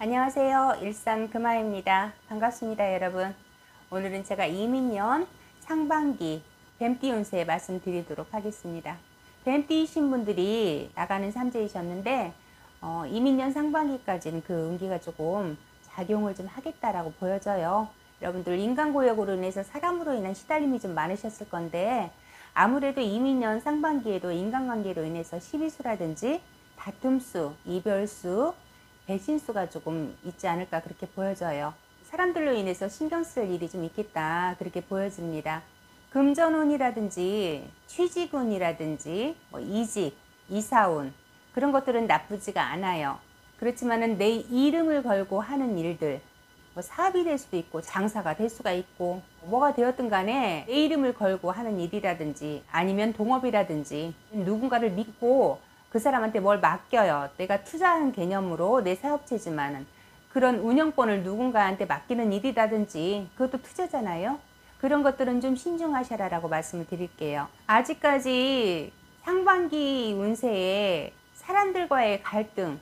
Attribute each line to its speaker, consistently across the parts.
Speaker 1: 안녕하세요. 일산 금화입니다. 반갑습니다, 여러분. 오늘은 제가 이민년 상반기 뱀띠 운세 말씀드리도록 하겠습니다. 뱀띠이신 분들이 나가는 삼재이셨는데 이민년 상반기까지는 그 운기가 조금 작용을 좀 하겠다라고 보여져요. 여러분들 인간고역으로 인해서 사람으로 인한 시달림이 좀 많으셨을 건데 아무래도 이민년 상반기에도 인간관계로 인해서 시비수라든지 다툼수, 이별수, 배신수가 조금 있지 않을까 그렇게 보여져요. 사람들로 인해서 신경 쓸 일이 좀 있겠다 그렇게 보여집니다. 금전운이라든지 취직운이라든지 이직, 이사운 그런 것들은 나쁘지가 않아요. 그렇지만은 내 이름을 걸고 하는 일들 사업이 될 수도 있고 장사가 될 수가 있고 뭐가 되었든 간에 내 이름을 걸고 하는 일이라든지 아니면 동업이라든지 누군가를 믿고 그 사람한테 뭘 맡겨요. 내가 투자하는 개념으로 내 사업체지만은 그런 운영권을 누군가한테 맡기는 일이라든지 그것도 투자잖아요. 그런 것들은 좀 신중하셔라라고 말씀을 드릴게요. 아직까지 상반기 운세에 사람들과의 갈등,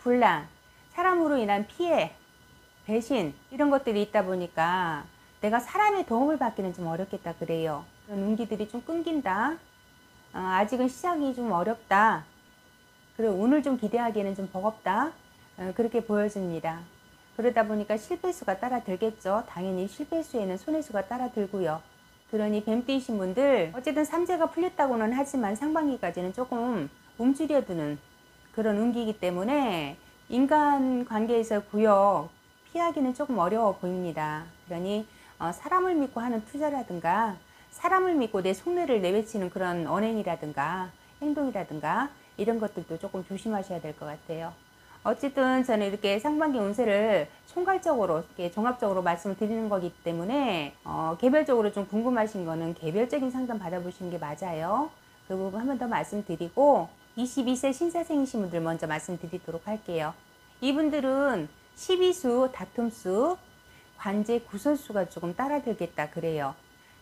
Speaker 1: 분란, 사람으로 인한 피해, 배신 이런 것들이 있다 보니까 내가 사람의 도움을 받기는 좀 어렵겠다 그래요. 그런 운기들이 좀 끊긴다. 아직은 시작이 좀 어렵다. 그리고 운을 좀 기대하기에는 좀 버겁다. 그렇게 보여집니다. 그러다 보니까 실패수가 따라 들겠죠. 당연히 실패수에는 손해수가 따라 들고요. 그러니 뱀띠이신 분들 어쨌든 삼재가 풀렸다고는 하지만 상반기까지는 조금 움츠려드는 그런 운기이기 때문에 인간관계에서 구역 피하기는 조금 어려워 보입니다. 그러니 사람을 믿고 하는 투자라든가 사람을 믿고 내 속내를 내비치는 그런 언행이라든가 행동이라든가 이런 것들도 조금 조심하셔야 될 것 같아요. 어쨌든 저는 이렇게 상반기 운세를 총괄적으로 이렇게 종합적으로 말씀을 드리는 거기 때문에 개별적으로 좀 궁금하신 거는 개별적인 상담 받아보시는 게 맞아요. 그 부분 한 번 더 말씀드리고 22세 신사생이신 분들 먼저 말씀드리도록 할게요. 이분들은 시비수, 다툼수, 관제 구설수가 조금 따라들겠다 그래요.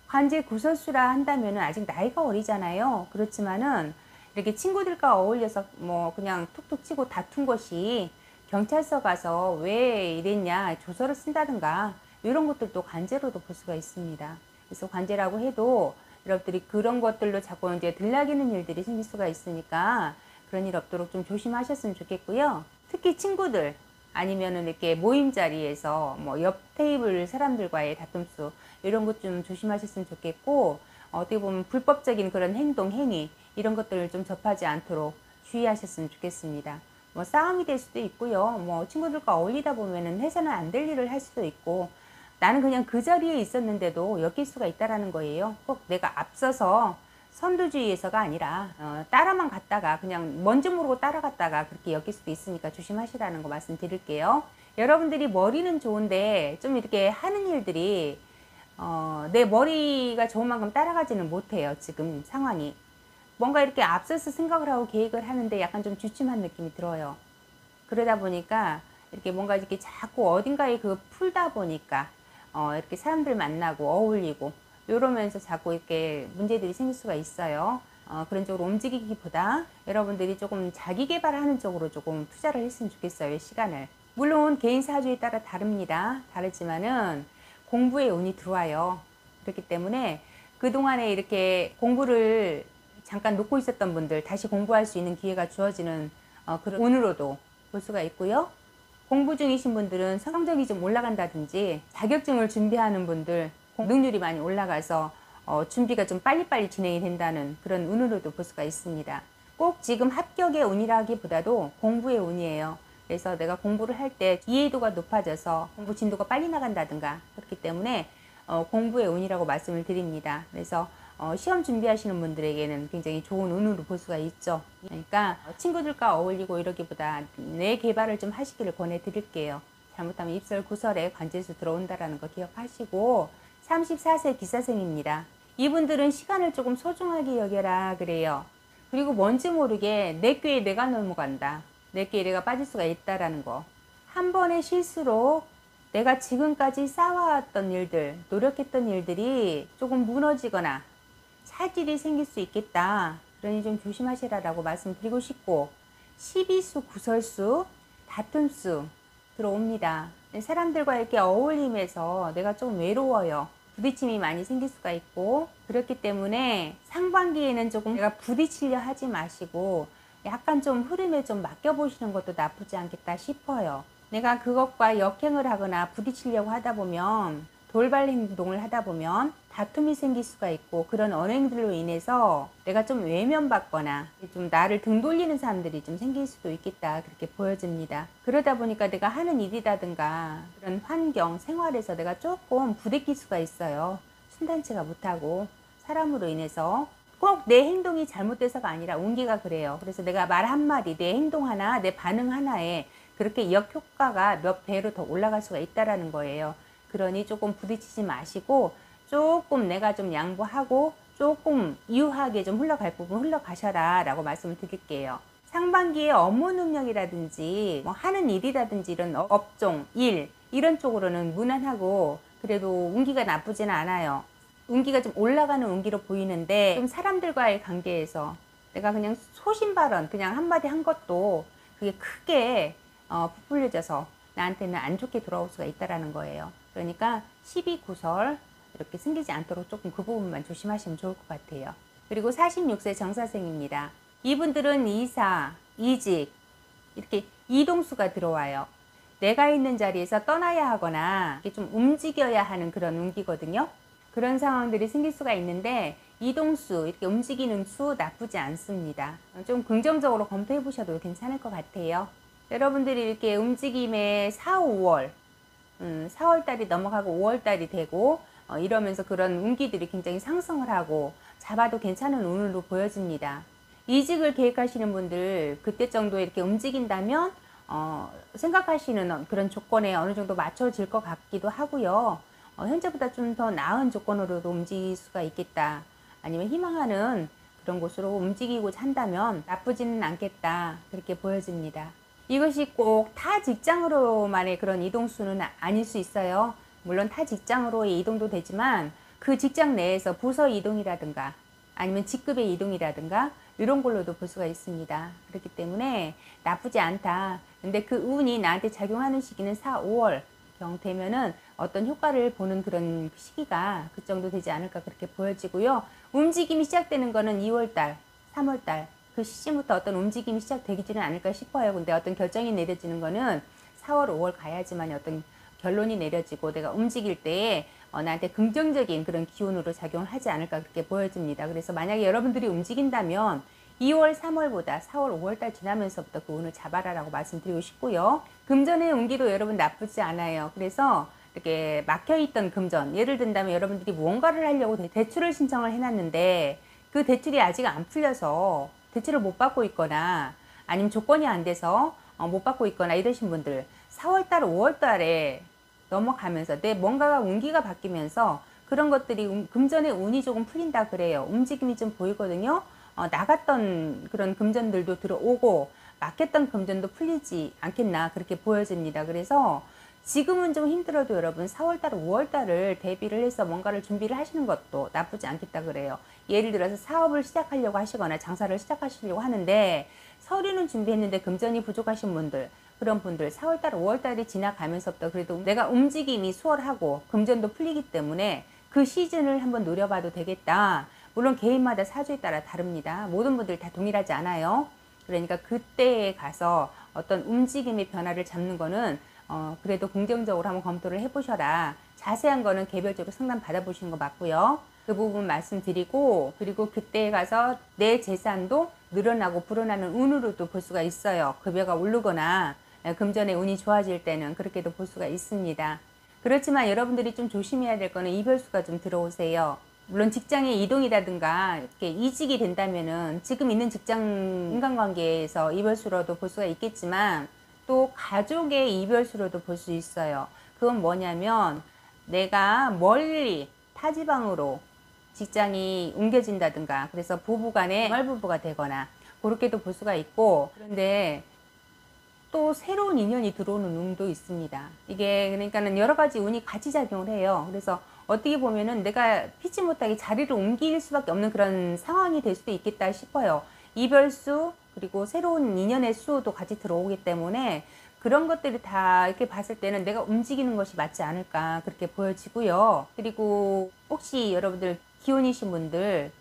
Speaker 1: 관제 구설수라 한다면 아직 나이가 어리잖아요. 그렇지만은 이렇게 친구들과 어울려서 뭐 그냥 툭툭 치고 다툰 것이 경찰서 가서 왜 이랬냐 조서를 쓴다든가 이런 것들도 관제로도 볼 수가 있습니다. 그래서 관제라고 해도 여러분들이 그런 것들로 자꾸 이제 들락이는 일들이 생길 수가 있으니까 그런 일 없도록 좀 조심하셨으면 좋겠고요. 특히 친구들 아니면은 이렇게 모임 자리에서 뭐 옆 테이블 사람들과의 다툼수 이런 것 좀 조심하셨으면 좋겠고 어떻게 보면 불법적인 그런 행동, 행위 이런 것들을 좀 접하지 않도록 주의하셨으면 좋겠습니다. 뭐 싸움이 될 수도 있고요. 뭐 친구들과 어울리다 보면은 해서는 안 될 일을 할 수도 있고 나는 그냥 그 자리에 있었는데도 엮일 수가 있다라는 거예요. 꼭 내가 앞서서 선두주의에서가 아니라 따라만 갔다가 그냥 뭔지 모르고 따라갔다가 그렇게 엮일 수도 있으니까 조심하시라는 거 말씀드릴게요. 여러분들이 머리는 좋은데 좀 이렇게 하는 일들이 내 머리가 좋은 만큼 따라가지는 못해요. 지금 상황이. 뭔가 이렇게 앞서서 생각을 하고 계획을 하는데 약간 좀 주춤한 느낌이 들어요. 그러다 보니까 이렇게 뭔가 이렇게 자꾸 어딘가에 그 풀다 보니까 이렇게 사람들 만나고 어울리고 이러면서 자꾸 이렇게 문제들이 생길 수가 있어요. 그런 쪽으로 움직이기보다 여러분들이 조금 자기 개발하는 쪽으로 조금 투자를 했으면 좋겠어요. 시간을. 물론 개인 사주에 따라 다릅니다. 다르지만은 공부에 운이 들어와요. 그렇기 때문에 그동안에 이렇게 공부를 잠깐 놓고 있었던 분들 다시 공부할 수 있는 기회가 주어지는 그런 운으로도 볼 수가 있고요. 공부 중이신 분들은 성적이 좀 올라간다든지 자격증을 준비하는 분들 능률이 많이 올라가서 준비가 좀 빨리빨리 진행이 된다는 그런 운으로도 볼 수가 있습니다. 꼭 지금 합격의 운이라기보다도 공부의 운이에요. 그래서 내가 공부를 할 때 이해도가 높아져서 공부 진도가 빨리 나간다든가 그렇기 때문에 공부의 운이라고 말씀을 드립니다. 그래서 시험 준비하시는 분들에게는 굉장히 좋은 운으로 볼 수가 있죠. 그러니까 친구들과 어울리고 이러기보다 내 개발을 좀 하시기를 권해 드릴게요. 잘못하면 입설 구설에 관제수 들어온다라는 거 기억하시고 34세 기사생입니다. 이분들은 시간을 조금 소중하게 여겨라 그래요. 그리고 뭔지 모르게 내 꾀에 내가 넘어간다. 내 꾀에 내가 빠질 수가 있다라는 거. 한 번의 실수로 내가 지금까지 쌓아왔던 일들, 노력했던 일들이 조금 무너지거나 차질이 생길 수 있겠다. 그러니 좀 조심하시라라고 말씀드리고 싶고 시비수, 구설수, 다툼수 들어옵니다. 사람들과 이렇게 어울림에서 내가 좀 외로워요. 부딪힘이 많이 생길 수가 있고, 그렇기 때문에 상반기에는 조금 내가 부딪히려 하지 마시고 약간 좀 흐름에 좀 맡겨보시는 것도 나쁘지 않겠다 싶어요. 내가 그것과 역행을 하거나 부딪히려고 하다 보면, 돌발 행동을 하다 보면 다툼이 생길 수가 있고, 그런 언행들로 인해서 내가 좀 외면받거나 좀 나를 등 돌리는 사람들이 좀 생길 수도 있겠다, 그렇게 보여집니다. 그러다 보니까 내가 하는 일이라든가 그런 환경, 생활에서 내가 조금 부대낄 수가 있어요. 순탄치가 못하고, 사람으로 인해서 꼭 내 행동이 잘못돼서가 아니라 운기가 그래요. 그래서 내가 말 한마디, 내 행동 하나, 내 반응 하나에 그렇게 역효과가 몇 배로 더 올라갈 수가 있다라는 거예요. 그러니 조금 부딪히지 마시고 조금 내가 좀 양보하고 조금 유하게 좀 흘러갈 부분 흘러가셔라 라고 말씀을 드릴게요. 상반기에 업무 능력이라든지 뭐 하는 일이라든지 이런 업종, 일 이런 쪽으로는 무난하고 그래도 운기가 나쁘지는 않아요. 운기가 좀 올라가는 운기로 보이는데, 좀 사람들과의 관계에서 내가 그냥 소신 발언 그냥 한마디 한 것도 그게 크게 부풀려져서 나한테는 안 좋게 돌아올 수가 있다라는 거예요. 그러니까 시비 구설 이렇게 생기지 않도록 조금 그 부분만 조심하시면 좋을 것 같아요. 그리고 46세 정사생입니다. 이분들은 이사, 이직 이렇게 이동수가 들어와요. 내가 있는 자리에서 떠나야 하거나 이렇게 좀 움직여야 하는 그런 운기거든요. 그런 상황들이 생길 수가 있는데, 이동수, 이렇게 움직이는 수 나쁘지 않습니다. 좀 긍정적으로 검토해 보셔도 괜찮을 것 같아요. 여러분들이 이렇게 움직임에 4, 5월 4월 달이 넘어가고 5월 달이 되고 이러면서 그런 운기들이 굉장히 상승을 하고 잡아도 괜찮은 운으로 보여집니다. 이직을 계획하시는 분들 그때 정도에 이렇게 움직인다면 생각하시는 그런 조건에 어느 정도 맞춰질 것 같기도 하고요. 현재보다 좀 더 나은 조건으로도 움직일 수가 있겠다. 아니면 희망하는 그런 곳으로 움직이고자 한다면 나쁘지는 않겠다. 그렇게 보여집니다. 이것이 꼭 타 직장으로만의 그런 이동수는 아닐 수 있어요. 물론 타 직장으로의 이동도 되지만 그 직장 내에서 부서 이동이라든가 아니면 직급의 이동이라든가 이런 걸로도 볼 수가 있습니다. 그렇기 때문에 나쁘지 않다. 근데 그 운이 나한테 작용하는 시기는 4, 5월 경 되면은 어떤 효과를 보는 그런 시기가 그 정도 되지 않을까 그렇게 보여지고요. 움직임이 시작되는 거는 2월달, 3월달 그 시점부터 어떤 움직임이 시작되지는 않을까 싶어요. 근데 어떤 결정이 내려지는 거는 4월, 5월 가야지만 어떤 결론이 내려지고 내가 움직일 때에 나한테 긍정적인 그런 기운으로 작용을 하지 않을까 그렇게 보여집니다. 그래서 만약에 여러분들이 움직인다면 2월, 3월보다 4월, 5월달 지나면서부터 그 운을 잡아라 라고 말씀드리고 싶고요. 금전의 운기도 여러분 나쁘지 않아요. 그래서 이렇게 막혀있던 금전, 예를 든다면 여러분들이 무언가를 하려고 대출을 신청을 해놨는데 그 대출이 아직 안 풀려서 대출을 못 받고 있거나 아니면 조건이 안 돼서 못 받고 있거나 이러신 분들 4월달, 5월달에 넘어가면서 내 뭔가가 운기가 바뀌면서 그런 것들이 금전의 운이 조금 풀린다 그래요. 움직임이 좀 보이거든요. 나갔던 그런 금전들도 들어오고 막혔던 금전도 풀리지 않겠나 그렇게 보여집니다. 그래서 지금은 좀 힘들어도 여러분 4월달, 5월달을 대비를 해서 뭔가를 준비를 하시는 것도 나쁘지 않겠다 그래요. 예를 들어서 사업을 시작하려고 하시거나 장사를 시작하시려고 하는데 서류는 준비했는데 금전이 부족하신 분들, 그런 분들 4월달, 5월달이 지나가면서부터 그래도 내가 움직임이 수월하고 금전도 풀리기 때문에 그 시즌을 한번 노려봐도 되겠다. 물론 개인마다 사주에 따라 다릅니다. 모든 분들이 다 동일하지 않아요. 그러니까 그때에 가서 어떤 움직임의 변화를 잡는 거는 그래도 긍정적으로 한번 검토를 해보셔라. 자세한 거는 개별적으로 상담 받아보시는 거 맞고요. 그 부분 말씀드리고, 그리고 그때에 가서 내 재산도 늘어나고 불어나는 운으로도 볼 수가 있어요. 급여가 오르거나 금전의 운이 좋아질 때는 그렇게도 볼 수가 있습니다. 그렇지만 여러분들이 좀 조심해야 될 거는 이별수가 좀 들어오세요. 물론 직장의 이동이라든가 이렇게 이직이 된다면은 지금 있는 직장 인간관계에서 이별수로도 볼 수가 있겠지만 또 가족의 이별수로도 볼 수 있어요. 그건 뭐냐면 내가 멀리 타지방으로 직장이 옮겨진다든가 그래서 부부간에 말부부가 되거나 그렇게도 볼 수가 있고, 그런데 또 새로운 인연이 들어오는 운도 있습니다. 이게 그러니까는 여러 가지 운이 같이 작용을 해요. 그래서 어떻게 보면은 내가 피치 못하게 자리를 옮길 수밖에 없는 그런 상황이 될 수도 있겠다 싶어요. 이별수 그리고 새로운 인연의 수도 같이 들어오기 때문에 그런 것들이 다 이렇게 봤을 때는 내가 움직이는 것이 맞지 않을까 그렇게 보여지고요. 그리고 혹시 여러분들 기혼이신 분들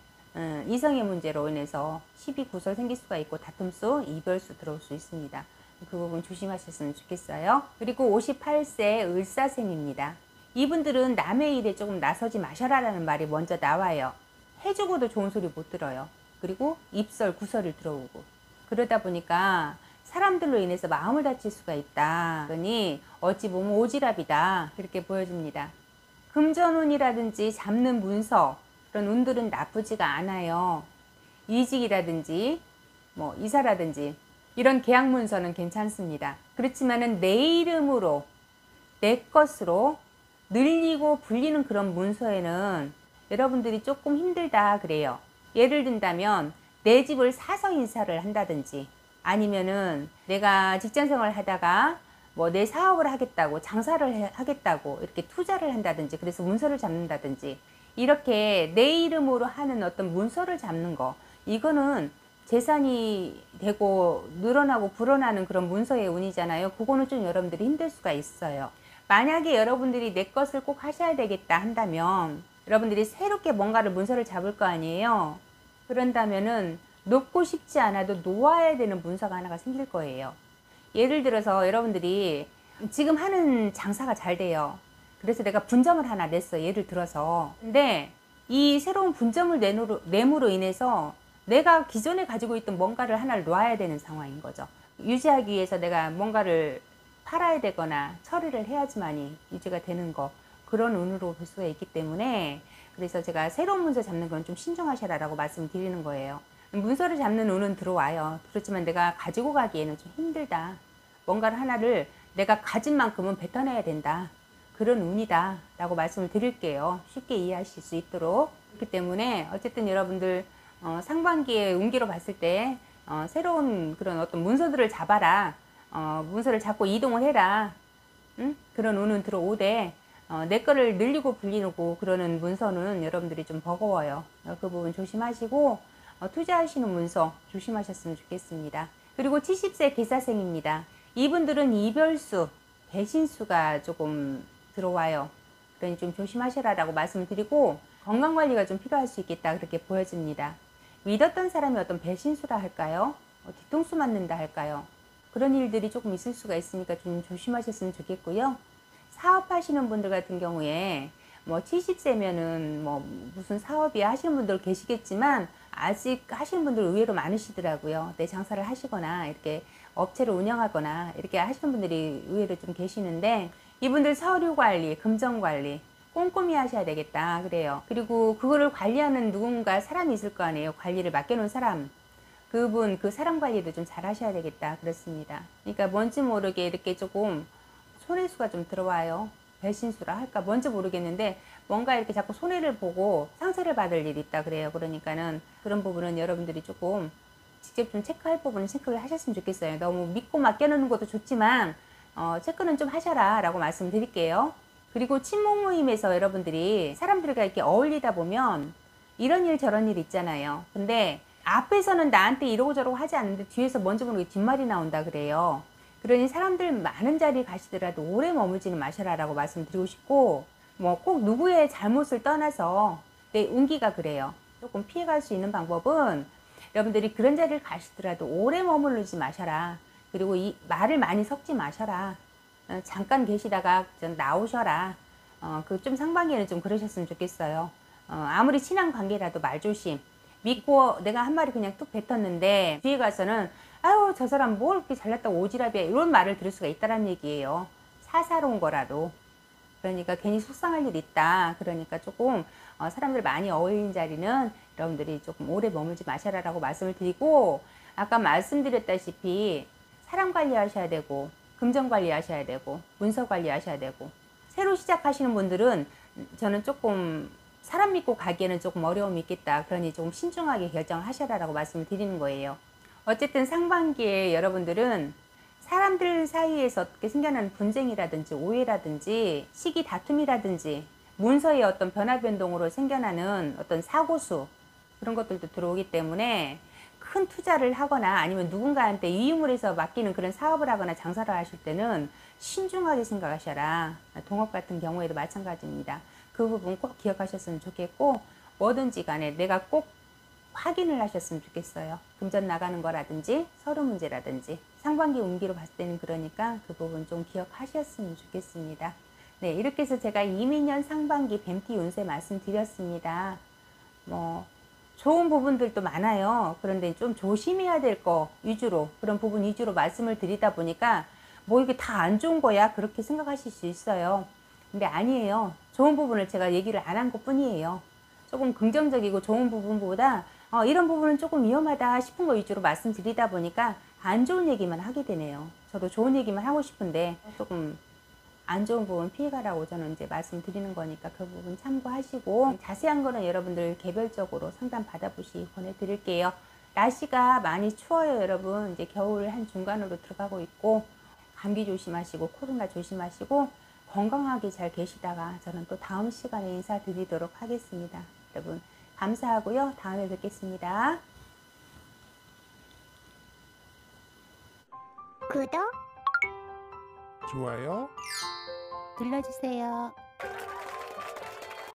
Speaker 1: 이성의 문제로 인해서 시비 구설 생길 수가 있고 다툼수, 이별수 들어올 수 있습니다. 그 부분 조심하셨으면 좋겠어요. 그리고 58세 을사생입니다. 이분들은 남의 일에 조금 나서지 마셔라라는 말이 먼저 나와요. 해주고도 좋은 소리 못 들어요. 그리고 입설, 구설을 들어오고 그러다 보니까 사람들로 인해서 마음을 다칠 수가 있다. 그러니 어찌 보면 오지랖이다. 그렇게 보여집니다. 금전운이라든지 잡는 문서 그런 운들은 나쁘지가 않아요. 이직이라든지 뭐 이사라든지 이런 계약 문서는 괜찮습니다. 그렇지만은 내 이름으로 내 것으로 늘리고 불리는 그런 문서에는 여러분들이 조금 힘들다 그래요. 예를 든다면 내 집을 사서 이사를 한다든지 아니면은 내가 직장생활을 하다가 뭐 내 사업을 하겠다고 장사를 하겠다고 이렇게 투자를 한다든지 그래서 문서를 잡는다든지 이렇게 내 이름으로 하는 어떤 문서를 잡는 거 이거는 재산이 되고 늘어나고 불어나는 그런 문서의 운이잖아요. 그거는 좀 여러분들이 힘들 수가 있어요. 만약에 여러분들이 내 것을 꼭 하셔야 되겠다 한다면 여러분들이 새롭게 뭔가를 문서를 잡을 거 아니에요. 그런다면은 놓고 싶지 않아도 놓아야 되는 문서가 하나가 생길 거예요. 예를 들어서 여러분들이 지금 하는 장사가 잘 돼요. 그래서 내가 분점을 하나 냈어. 예를 들어서. 근데 이 새로운 분점을 내므로 인해서 내가 기존에 가지고 있던 뭔가를 하나를 놔야 되는 상황인 거죠. 유지하기 위해서 내가 뭔가를 팔아야 되거나 처리를 해야지만이 유지가 되는 거 그런 운으로 볼 수가 있기 때문에 그래서 제가 새로운 문서 잡는 건 좀 신중하셔라라고 말씀드리는 거예요. 문서를 잡는 운은 들어와요. 그렇지만 내가 가지고 가기에는 좀 힘들다. 뭔가를 하나를 내가 가진 만큼은 뱉어내야 된다. 그런 운이다 라고 말씀을 드릴게요. 쉽게 이해하실 수 있도록. 그렇기 때문에 어쨌든 여러분들 상반기에 운기로 봤을 때 새로운 그런 어떤 문서들을 잡아라. 문서를 잡고 이동을 해라. 응? 그런 운은 들어오되 내 거를 늘리고 불리고 그러는 문서는 여러분들이 좀 버거워요. 그 부분 조심하시고 투자하시는 문서 조심하셨으면 좋겠습니다. 그리고 70세 계사생입니다. 이분들은 이별수, 배신수가 조금 들어와요. 그러니 좀 조심하셔라라고 말씀을 드리고 건강관리가 좀 필요할 수 있겠다 그렇게 보여집니다. 믿었던 사람이 어떤 배신수라 할까요? 뒤통수 맞는다 할까요? 그런 일들이 조금 있을 수가 있으니까 좀 조심하셨으면 좋겠고요. 사업하시는 분들 같은 경우에 뭐 70세면은 뭐 무슨 사업이 하시는 분들 계시겠지만 아직 하시는 분들 의외로 많으시더라고요. 내 장사를 하시거나 이렇게 업체를 운영하거나 이렇게 하시는 분들이 의외로 좀 계시는데 이분들 서류 관리, 금전 관리 꼼꼼히 하셔야 되겠다 그래요. 그리고 그거를 관리하는 누군가 사람이 있을 거 아니에요. 관리를 맡겨놓은 사람. 그분 그 사람 관리도 좀 잘 하셔야 되겠다 그렇습니다. 그러니까 뭔지 모르게 이렇게 조금 손해수가 좀 들어와요. 배신수라 할까 뭔지 모르겠는데 뭔가 이렇게 자꾸 손해를 보고 상처를 받을 일이 있다 그래요. 그러니까는 그런 부분은 여러분들이 조금 직접 좀 체크할 부분은 체크를 하셨으면 좋겠어요. 너무 믿고 맡겨놓는 것도 좋지만 체크는 좀 하셔라 라고 말씀드릴게요. 그리고 친목 모임에서 여러분들이 사람들과 이렇게 어울리다 보면 이런 일 저런 일 있잖아요. 근데 앞에서는 나한테 이러고 저러고 하지 않는데 뒤에서 먼저 모르게 뒷말이 나온다 그래요. 그러니 사람들 많은 자리 가시더라도 오래 머물지는 마셔라 라고 말씀드리고 싶고 뭐 꼭 누구의 잘못을 떠나서 내 운기가 그래요. 조금 피해갈 수 있는 방법은 여러분들이 그런 자리를 가시더라도 오래 머무르지 마셔라. 그리고 이 말을 많이 섞지 마셔라. 잠깐 계시다가 좀 나오셔라. 그 좀 상반기에는 좀 그러셨으면 좋겠어요. 아무리 친한 관계라도 말조심. 믿고 내가 한 말이 그냥 뚝 뱉었는데 뒤에 가서는 아유 저 사람 뭘 그렇게 잘났다고 오지랖이야 이런 말을 들을 수가 있다는 얘기예요. 사사로운 거라도. 그러니까 괜히 속상할 일 있다. 그러니까 조금 사람들 많이 어울리는 자리는 여러분들이 조금 오래 머물지 마셔라라고 말씀을 드리고 아까 말씀드렸다시피 사람 관리하셔야 되고 금전 관리하셔야 되고 문서 관리하셔야 되고 새로 시작하시는 분들은 저는 조금 사람 믿고 가기에는 조금 어려움이 있겠다. 그러니 조금 신중하게 결정을 하셔라라고 말씀을 드리는 거예요. 어쨌든 상반기에 여러분들은 사람들 사이에서 어떻게 생겨나는 분쟁이라든지 오해라든지 시기 다툼이라든지 문서의 어떤 변화 변동으로 생겨나는 어떤 사고수 그런 것들도 들어오기 때문에 큰 투자를 하거나 아니면 누군가한테 위임을 해서 맡기는 그런 사업을 하거나 장사를 하실 때는 신중하게 생각하셔라. 동업 같은 경우에도 마찬가지입니다. 그 부분 꼭 기억하셨으면 좋겠고, 뭐든지 간에 내가 꼭 확인을 하셨으면 좋겠어요. 금전 나가는 거라든지 서류 문제라든지 상반기 운기로 봤을 때는 그러니까 그 부분 좀 기억하셨으면 좋겠습니다. 네, 이렇게 해서 제가 이민년 상반기 뱀띠 운세 말씀드렸습니다. 뭐 좋은 부분들도 많아요. 그런데 좀 조심해야 될 거 위주로, 그런 부분 위주로 말씀을 드리다 보니까 뭐 이게 다 안 좋은 거야 그렇게 생각하실 수 있어요. 근데 아니에요. 좋은 부분을 제가 얘기를 안 한 것 뿐이에요. 조금 긍정적이고 좋은 부분보다 이런 부분은 조금 위험하다 싶은 거 위주로 말씀드리다 보니까 안 좋은 얘기만 하게 되네요. 저도 좋은 얘기만 하고 싶은데 조금 안 좋은 부분 피해가라고 저는 이제 말씀드리는 거니까 그 부분 참고하시고, 자세한 거는 여러분들 개별적으로 상담 받아보시 보내드릴게요. 날씨가 많이 추워요, 여러분. 이제 겨울 한 중간으로 들어가고 있고, 감기 조심하시고 코로나 조심하시고 건강하게 잘 계시다가 저는 또 다음 시간에 인사드리도록 하겠습니다. 여러분 감사하고요. 다음에 뵙겠습니다.
Speaker 2: 구독
Speaker 3: 좋아요
Speaker 2: 눌러주세요.